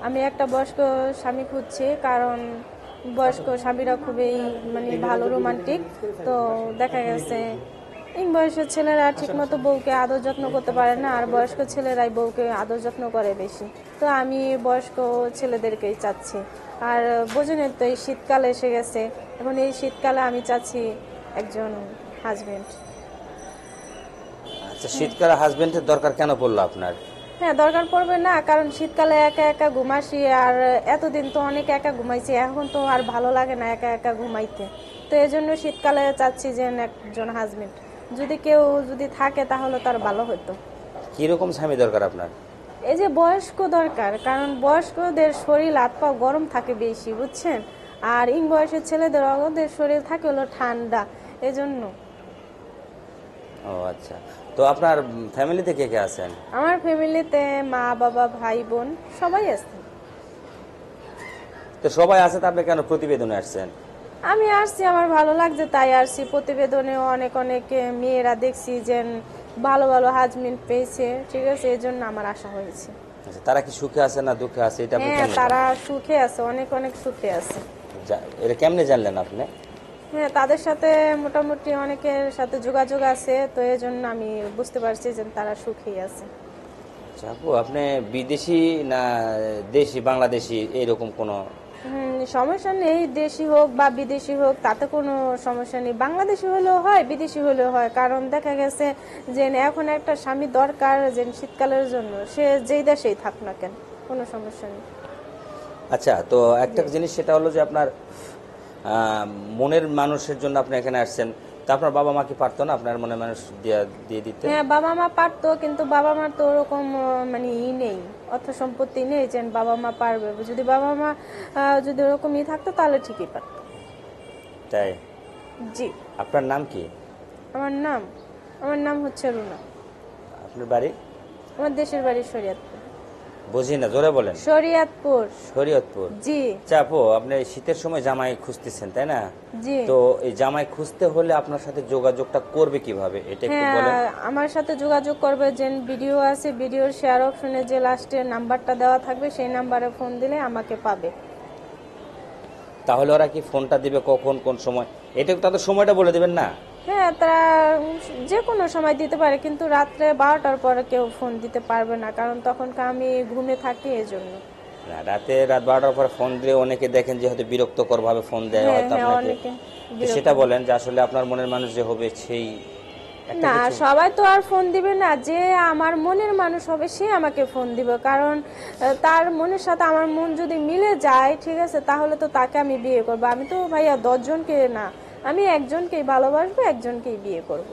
আমি একটা বয়স্ক স্বামী খুঁজছি, কারণ বয়স্ক স্বামীরা খুবই ভালো রোমান্টিক। তো দেখা গেছে এই বয়সের ছেলেরা ঠিকমতো বউকে আদর যত্ন করতে পারে না, আর বয়স্ক ছেলেরাই বউকে আদর যত্ন করে বেশি। তো আমি বয়স্ক ছেলেদেরকেই চাচ্ছি। আর বোঝেন তো, এই শীতকাল এসে গেছে, এখন এই শীতকালে আমি চাচ্ছি একজন হাজবেন্ড। আচ্ছা, শীতকালে হাজবেন্ডের দরকার কেন পড়লো আপনার? হ্যাঁ, দরকার পড়বে না, কারণ শীতকালে একা একা ঘুমাসি, আর এতদিন তো অনেক একা ঘুমাইছি, এখন তো আর ভালো লাগে না একা একা ঘুমাইতে। তো এই জন্য শীতকালে চাচ্ছি যে একজন হাজবেন্ড যদি থাকে তাহলে তার ভালো হতো। কিরকম স্বামী দরকার আপনার? এই যে বয়স্ক দরকার, কারণ বয়স্কদের শরীর হাত পা গরম থাকে বেশি, বুঝছেন। আর ইং বয়সের ছেলেদের ওদের শরীর থাকে হলো ঠান্ডা, এজন্য। ও আচ্ছা, তো আপনার ফ্যামিলিতে কে কে আছেন? আমার ফ্যামিলিতে মা বাবা ভাই বোন সবাই আছে। তো সবাই আছে, তো আপনি কেন প্রতিবেদনে আসছেন? আমি আসছি, আমার ভালো লাগছে তাই আসছি। প্রতিবেদনে অনেক অনেক মেয়েরা দেখছি যে ভালো ভালো হাজবেন্ড পেয়েছে, ঠিক আছে, এই জন্য আমার আশা হয়েছে। আচ্ছা, তারা কি সুখে আছে না দুঃখে আছে, এটা আপনি হ্যাঁ, কেমনে তারা সুখে আছে, অনেক অনেক সুখে আছে। এটা কেমনে জানলেন আপনি? হ্যাঁ, তাদের সাথে মোটামুটি অনেকের সাথে যোগাযোগ আছে, তো এই জন্য আমি বুঝতে পারছি যে তারা সুখেই আছে। আচ্ছা আপু, আপনি বিদেশি না দেশি বাংলাদেশি এরকম কোনো? সমস্যা নেই, দেশি হোক বা বিদেশি হোক তাতে কোনো সমস্যা নেই। বাংলাদেশি হলেও হয়, বিদেশি হলেও হয়, কারণ দেখা গেছে যে এখন একটা স্বামী দরকার যে শীতকালের জন্য, সে যেই দেশেই থাক না কেন, কোনো সমস্যা নেই। আচ্ছা, তো একটা জিনিস সেটা হলো যে আপনার মনের মানুষের জন্য আপনি এখানে আসছেন, তো আপনার বাবা মা কি পারতো না আপনার মনের মানুষ দিয়ে দিতে? হ্যাঁ, বাবা মা পারতো, কিন্তু বাবা মার তো ওরকম নেই, অর্থ সম্পত্তি নেই যে বাবা মা পারবে। যদি বাবা মা যদি ওরকম থাকতো তাহলে ঠিকই পারতো। তাই? জি। আপনার নাম কি? আমার নাম আমার নাম হচ্ছে রুনা। আপনার বাড়ি? আমার দেশের বাড়ি শরীয়তপুর। বুঝি না, জোরে বলেন। শরীয়তপুর। শরীয়তপুর। জি। আচ্ছা আপু, আপনি শীতের সময় জামাই খুঁজতেছেন তাই না? জি। তো এই জামাই খুঁজতে হলে আপনার সাথে যোগাযোগটা করবে কিভাবে, এটা একটু হ্যাঁ, বলেন। আমার সাথে যোগাযোগ করবে, যে ভিডিও আছে, ভিডিওর শেয়ার অপশনে যে লাস্টে নাম্বারটা দেওয়া থাকবে সেই নাম্বারে ফোন দিলে আমাকে পাবে। তাহলে ওরা কি ফোনটা দিবে কখন, কোন সময়, এটা তাদের সময়টা বলে দিবেন না? হ্যাঁ, তারা যে কোনো সময় দিতে পারে, কিন্তু রাত্রে 12টার পরে কেউ ফোন দিতে পারবে না, কারণ তখন আমি ঘুমে থাকি, এজন্য। না, রাত 12টার পর ফোন দিলে অনেকে দেখেন যে হয়তো বিরক্তকর ভাবে ফোন দেয় হ্যাঁ হয়তো হ্যাঁ, আপনাকে। অনেকে তো সেটা বলেন যে আসলে আপনার মনের মানুষ যে হবে সেই একটা না, কিছু। সবাই তো আর ফোন দিবে না। যে আমার মনের মানুষ হবে সে আমাকে ফোন দিবে, কারণ তার মনের সাথে আমার মন যদি মিলে যায়, ঠিক আছে, তাহলে তো তাকে আমি বিয়ে করবো। আমি তো ভাইয়া 10 জনকে না, আমি একজনকেই ভালোবাসবো, একজনকেই বিয়ে করব।